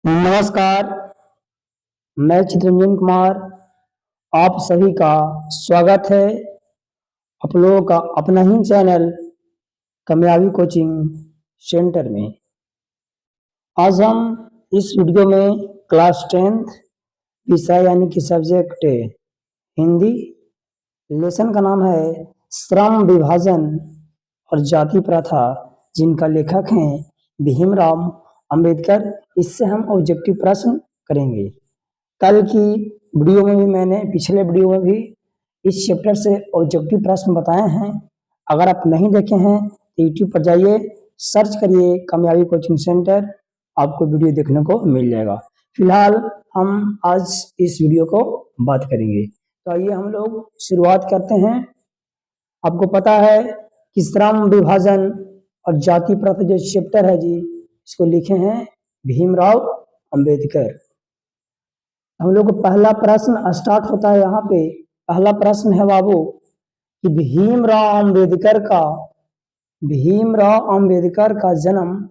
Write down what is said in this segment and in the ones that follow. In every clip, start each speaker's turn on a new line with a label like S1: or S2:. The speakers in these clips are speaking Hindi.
S1: नमस्कार, मैं चित्रंजन कुमार। आप सभी का स्वागत है आप लोगों का अपना ही चैनल कामयाबी कोचिंग सेंटर में। आज हम इस वीडियो में क्लास 10th विषय यानी कि सब्जेक्ट हिंदी लेसन का नाम है श्रम विभाजन और जाति प्रथा, जिनका लेखक हैं भीमराव अंबेडकर। इससे हम ऑब्जेक्टिव प्रश्न करेंगे। कल की वीडियो में भी मैंने पिछले वीडियो में भी इस चैप्टर से ऑब्जेक्टिव प्रश्न बताए हैं। अगर आप नहीं देखे हैं तो यूट्यूब पर जाइए, सर्च करिए कामयाबी कोचिंग सेंटर, आपको वीडियो देखने को मिल जाएगा। फिलहाल हम आज इस वीडियो को बात करेंगे, तो आइए हम लोग शुरुआत करते हैं। आपको पता है कि श्रम विभाजन और जाति प्रथा जो चैप्टर है जी, इसको लिखे हैं भीमराव अंबेडकर। हम लोग को पहला प्रश्न स्टार्ट होता है यहाँ पे। पहला प्रश्न है बाबू कि भीमराव अंबेडकर का जन्म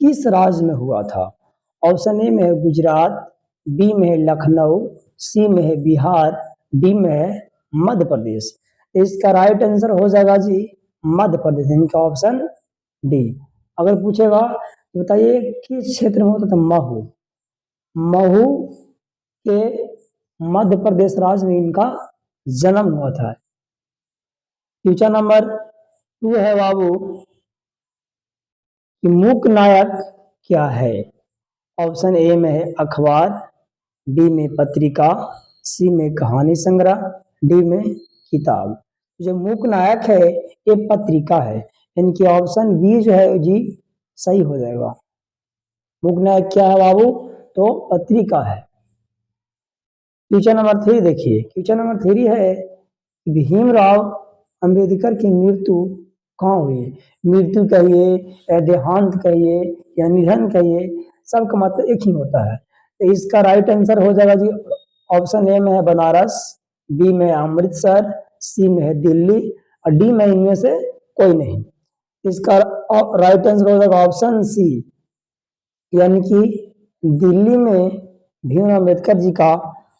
S1: किस राज्य में हुआ था। ऑप्शन ए में है गुजरात, बी में है लखनऊ, सी में है बिहार, डी में है मध्य प्रदेश। इसका राइट आंसर हो जाएगा जी मध्य प्रदेश, इनका ऑप्शन डी। अगर पूछेगा तो बताइए किस क्षेत्र में होता था। महू के मध्य प्रदेश राज्य में इनका जन्म हुआ था। क्वेश्चन नंबर 2 है बाबू कि मूक नायक क्या है। ऑप्शन ए में है अखबार, बी में पत्रिका, सी में कहानी संग्रह, डी में किताब। जो मूक नायक है ये पत्रिका है, इनकी ऑप्शन बी जो है जी सही हो जाएगा। मूक नायक क्या है बाबू, तो पत्रिका है। क्वेश्चन नंबर 3 देखिए। क्वेश्चन नंबर 3 है भीमराव अंबेडकर की मृत्यु कहाँ हुई। मृत्यु कहिए या देहांत कहिए या निधन कहिए, सबका मतलब एक ही होता है। तो इसका राइट आंसर हो जाएगा जी ऑप्शन ए में है बनारस, बी में है अमृतसर, सी में है दिल्ली और डी में इनमें से कोई नहीं। इसका राइट आंसर हो जाएगा ऑप्शन सी, यानी कि दिल्ली में भीमराव अंबेडकर जी का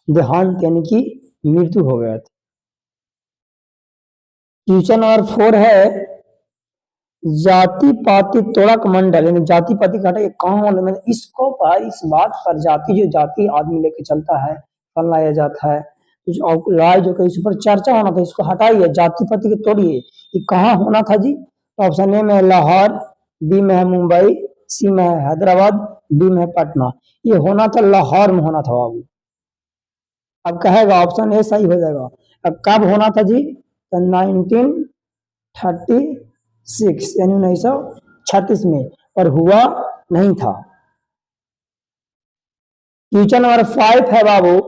S1: देहांत यानी कि मृत्यु हो गया था। क्वेश्चन नंबर 4 है जाति पाति तोड़क मंडल, यानी जाति पाति का कहाँ होने में इसको पर इस बात पर जाति आदमी लेके चलता है, फैलाया जाता है, लड़ाई जो इस पर चर्चा होना था, इसको हटाइए, जाति पाति को तोड़िए। ये कहाँ होना था जी। तो ऑप्शन ए में है लाहौर, बी में है मुंबई, सी में है हैदराबाद, डी में है पटना। ये होना था लाहौर में होना था बाबू। अब कहेगा ऑप्शन ए सही हो जाएगा। अब कब होना था जी, तो 1936 यानी 1936 में, पर हुआ नहीं था। क्वेश्चन नंबर 5 है बाबू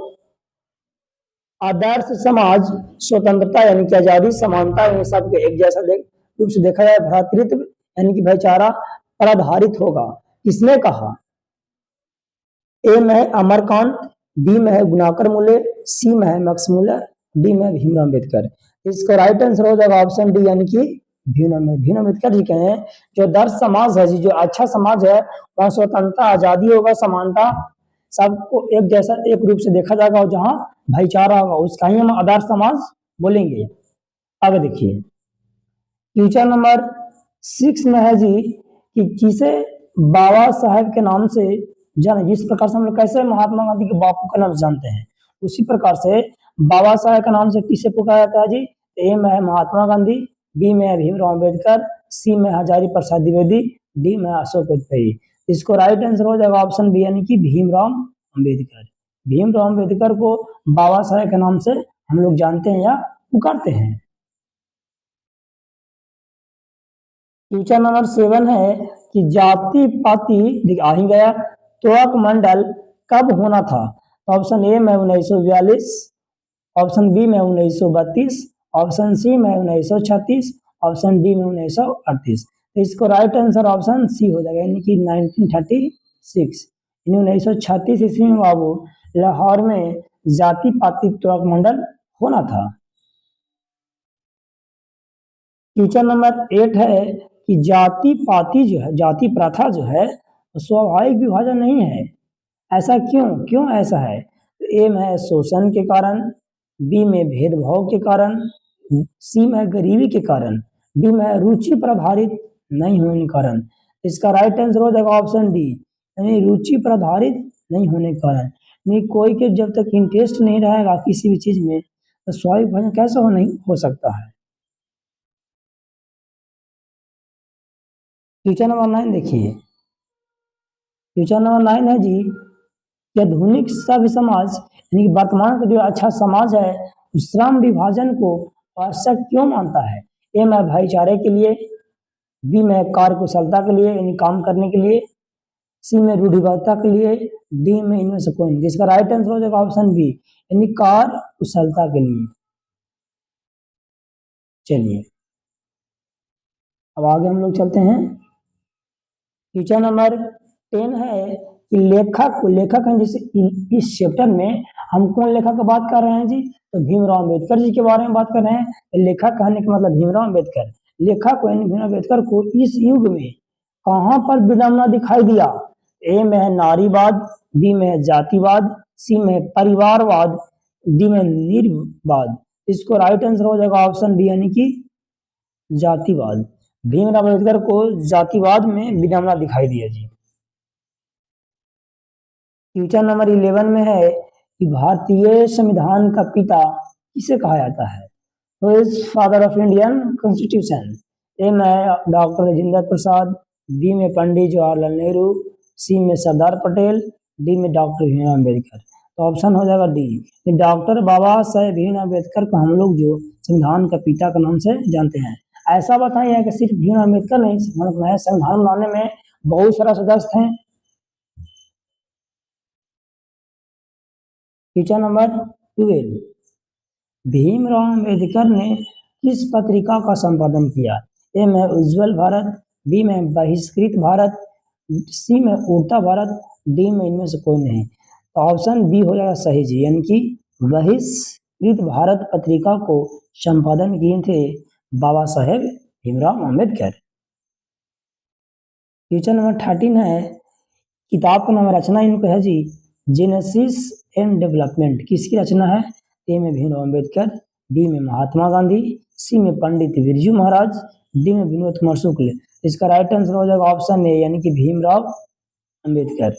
S1: आदर्श समाज स्वतंत्रता यानी कि आजादी, समानता यानी सबके एक जैसा रूप से देखा जाए, भ्रातृत्व यानी कि भाईचारा पर आधारित होगा। किसने कहा। ए में है अमरकांत, बी में है गुणाकर मूले, सी में है मैक्स मूलर, डी में भीमराव अम्बेडकर। इसका राइट आंसर हो जाएगा ऑप्शन डी, यानी कि भीमराव अम्बेडकर जी कहे हैं जो आदर्श समाज है जी, जो अच्छा समाज है वहां स्वतंत्रता आजादी होगा, समानता, सबको एक जैसा एक रूप से देखा जाएगा और जहां भाईचारा होगा उसका ही हम आदर्श समाज बोलेंगे। आगे देखिए क्वेश्चन नंबर 6 में है जी कि जिसे बाबा साहेब के नाम से जाने, जिस प्रकार से हम लोग कैसे महात्मा गांधी के बापू का नाम जानते हैं, उसी प्रकार से बाबा साहेब के नाम से किसे पुकारा जाता है जी। ए में है महात्मा गांधी, बी में है भीमराव अम्बेडकर, सी में हजारी प्रसाद द्विवेदी, डी में अशोक वाजपेयी। इसको राइट आंसर हो जाएगा ऑप्शन बी, यानी कि भीमराव अम्बेडकर। भीमराव अम्बेडकर को बाबा साहेब के नाम से हम लोग जानते हैं या पुकारते हैं। क्वेश्चन नंबर 7 है कि जाति पाति आ ही गया तोड़क मंडल कब होना था। ऑप्शन ए में 1942, ऑप्शन बी में 1932, ऑप्शन सी में 1936, ऑप्शन डी में 1938। तो इसको राइट आंसर ऑप्शन सी हो जाएगा, यानी कि 1936 यानी 1936 ईस्वी में बाबू लाहौर में जाति पाति तोड़क मंडल होना था। क्वेश्चन नंबर 8 है कि जाति पाति जो है, जाति प्रथा जो है स्वाभाविक विभाजन नहीं है, ऐसा क्यों क्यों ऐसा है? ए में है शोषण के कारण, बी में भेदभाव के कारण, सी में है गरीबी के कारण, डी में है रुचि पर आधारित नहीं होने के कारण। इसका राइट आंसर हो जाएगा ऑप्शन डी, यानी रुचि पर आधारित नहीं होने के कारण। नहीं, कोई के जब तक इंटरेस्ट नहीं रहेगा किसी भी चीज में तो स्वाभाविक भजन कैसे हो नहीं हो सकता है। क्वेश्चन नंबर 9 देखिए, क्वेश्चन नंबर 9 है जी कि आधुनिक सभ्य समाज यानी कि वर्तमान का जो अच्छा समाज है उस श्रम विभाजन को आवश्यक क्यों मानता है? ए में भाईचारे के लिए, बी में कार्यकुशलता के लिए यानी काम करने के लिए, सी में रूढ़िवादिता के लिए, डी में इनमें से कोई नहीं। जिसका राइट आंसर हो जाएगा ऑप्शन बी, यानी कार्यकुशलता के लिए। चलिए अब आगे हम लोग चलते हैं। क्वेश्चन नंबर 10 है कि लेखक हैं, जैसे इस चैप्टर में हम कौन लेखक की बात कर रहे हैं जी, तो भीमराव अम्बेडकर जी के बारे में बात कर रहे हैं। लेखक कहने का मतलब भीमराव अम्बेडकर। लेखक भीमराव अम्बेडकर को इस युग में कहां पर विडंबना दिखाई दिया? ए में है नारीवाद, बी में है जातिवाद, सी में है परिवारवाद, डी में निर्वाद। इसको राइट आंसर हो जाएगा ऑप्शन बी, यानी कि जातिवाद। भीमराव अम्बेडकर को जातिवाद में विडंबना दिखाई दिया जी। क्वेश्चन नंबर 11 में है कि भारतीय संविधान का पिता किसे कहा जाता है? तो is father of Indian constitution. A में डॉक्टर राजेंद्र प्रसाद, बी में पंडित जवाहरलाल नेहरू, सी में सरदार पटेल, डी में डॉक्टर भीमराव अम्बेडकर। तो ऑप्शन हो जाएगा डी, डॉक्टर बाबा साहेब भीमराव अम्बेडकर को हम लोग जो संविधान का पिता के नाम से जानते हैं। ऐसा बताइए कि सिर्फ भीमराव अम्बेडकर नहीं, संविधान बनाने में बहुत सारा सदस्य हैं। क्वेश्चन नंबर 12, भीमराव अम्बेडकर ने किस पत्रिका का संपादन किया? ए में उज्जवल भारत, बी में बहिष्कृत भारत, सी में उड़ता भारत, डी में इनमें से कोई नहीं। तो ऑप्शन बी हो जाएगा सही जी, यानी कि बहिष्कृत भारत पत्रिका को संपादन किए थे बाबा साहेब भीमराव अम्बेडकर। क्वेश्चन नंबर 13 है, किताब का नाम रचना इनको है जी जेनेसिस एंड डेवलपमेंट, किसकी रचना है? ए में भीमराव अम्बेडकर, बी में महात्मा गांधी, सी में पंडित बिरजू महाराज, डी में विनोद कुमार शुक्ल। इसका राइट आंसर हो जाएगा ऑप्शन ए, यानी कि भीमराव अम्बेडकर।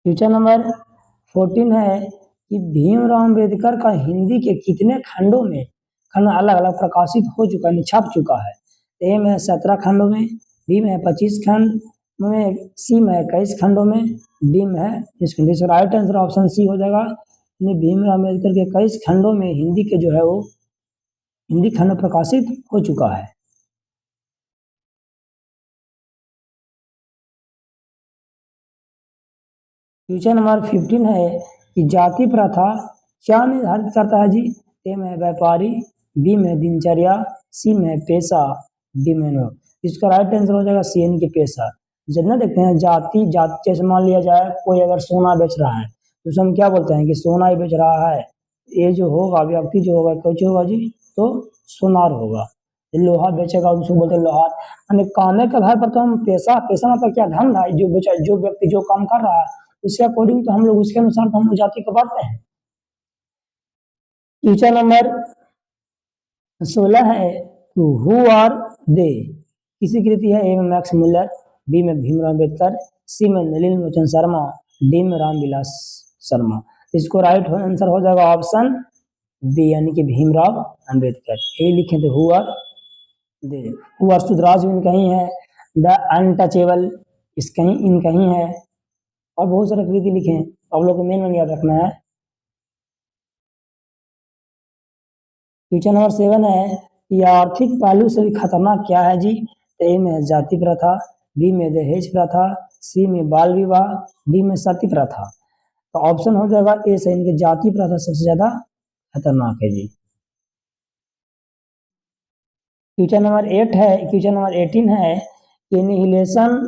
S1: क्वेश्चन नंबर 14 है कि भीमराव अम्बेडकर का हिंदी के कितने खंडों में खंड अलग अलग प्रकाशित हो चुका है, छप चुका है? ए में 17 खंडों में, बी में 25 खंड में, सी में 21 खंडों में, डी में है इस खंड। इसका राइट आंसर ऑप्शन सी हो जाएगा, यानी भीमराव अम्बेडकर के 21 खंडों में हिंदी के जो है वो हिंदी खंड प्रकाशित हो चुका है। क्वेश्चन नंबर 15 है कि जाति प्रथा क्या निर्धारित करता है जी? ए में व्यापारी, बी में दिनचर्या, सी में पेशा, डी में नो। इसका राइट आंसर हो जाएगा सी, यानी कि पेशा। जितना देखते हैं जाति जैसे मान लिया जाए कोई अगर सोना बेच रहा है तो उसे हम क्या बोलते हैं कि सोना ही बेच रहा है। ये जो होगा व्यक्ति जो होगा कुछ होगा जी, तो सोनार होगा। लोहा बेचेगा उसको बोलते हैं लोहार। यानी काम के आधार पर तो हम पेशा पेशा मतलब क्या धंधा है, जो बेचा जो व्यक्ति जो काम कर रहा है उसके अकॉर्डिंग तो हम लोग उसके अनुसार तो हम लोग जाति को बांटते हैं। क्वेश्चन नंबर 16 है, हु आर दे, किसी कृति है? ए में मैक्स मुल्लर, बी में भीमराव अम्बेडकर, सी में नलिनी लोचन शर्मा, डी में रामविलास शर्मा। इसको राइट आंसर हो जाएगा ऑप्शन बी, यानी कि भीमराव अम्बेडकर। ये लिखे थे who are they. Who are सुधराज इनका ही है, द अनटचेबल इसका ही इनका ही है, और बहुत सारे कृति लिखे हैं। आप लोग को मेन याद रखना है। क्वेश्चन नंबर 7 है कि आर्थिक पहलू से भी खतरनाक क्या है जी? ए में जाति प्रथा, बी में दहेज प्रथा, सी में बाल विवाह, डी में सती प्रथा। तो ऑप्शन हो जाएगा ए से, इनके जाति प्रथा सबसे ज्यादा खतरनाक है जी। क्वेश्चन नंबर 18 है कि एनिहिलेशन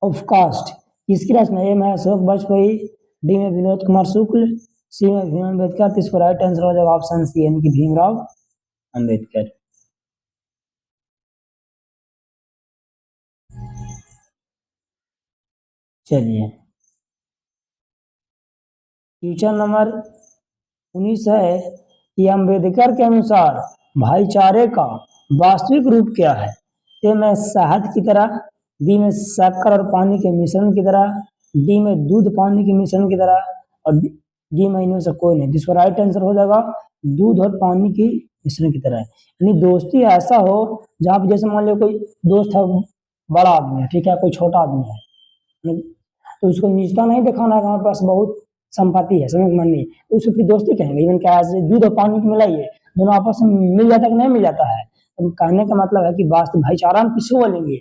S1: ऑफ कास्ट किसकी रचना? ए में अशोक वाजपेयी, डी में विनोद कुमार शुक्ल, सी में भीम अम्बेडकर। तो इसको राइट आंसर हो जाएगा ऑप्शन सी, यानी कि भीमराव अम्बेडकर। चलिए, क्वेश्चन नंबर 19 है कि अम्बेडकर के अनुसार भाईचारे का वास्तविक रूप क्या है? ए में शहद की तरह, बी में शक्कर और पानी के मिश्रण की तरह, डी में दूध पानी के मिश्रण की तरह और डी में इनमें से कोई नहीं। जिसका राइट आंसर हो जाएगा दूध और पानी की मिश्रण की तरह। यानी दोस्ती ऐसा हो जहाँ पे जैसे मान लो कोई दोस्त है, बड़ा आदमी है, ठीक है, कोई छोटा आदमी है, तो उसको नीचता नहीं दिखाना है, हमारे पास बहुत संपत्ति है, समझ में नहीं, तो उसको फिर दोस्ती कहेंगे। इवन क्या ऐसे दूध और पानी को मिलाइए, दोनों आपस में मिल जाता है कि नहीं मिल जाता है। तो कहने का मतलब है कि वास्तव भाईचारा हम किसको बोलेंगे?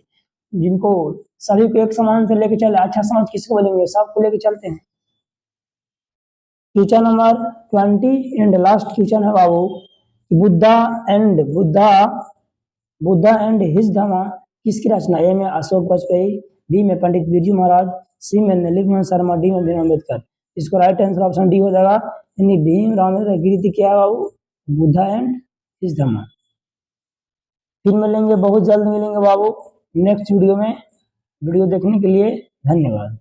S1: जिनको सभी को एक समान से लेके चले। अच्छा समाज किसको बोलेंगे? सबको लेके चलते हैं। Question number 20 and last question है बाबू, Buddha and Buddha Buddha and his Dhamma किसकी रचना? ए में अशोक वाजपेयी, बी में पंडित बिरजू महाराज, सी में नलिनीवाला शर्मा, डी में भीम अम्बेडकर। इसको राइट आंसर ऑप्शन डी हो जाएगा, यानी भीम राव गिरती क्या है बाबू? Buddha and his Dhamma. फिर मिलेंगे, बहुत जल्द मिलेंगे बाबू नेक्स्ट वीडियो में। वीडियो देखने के लिए धन्यवाद।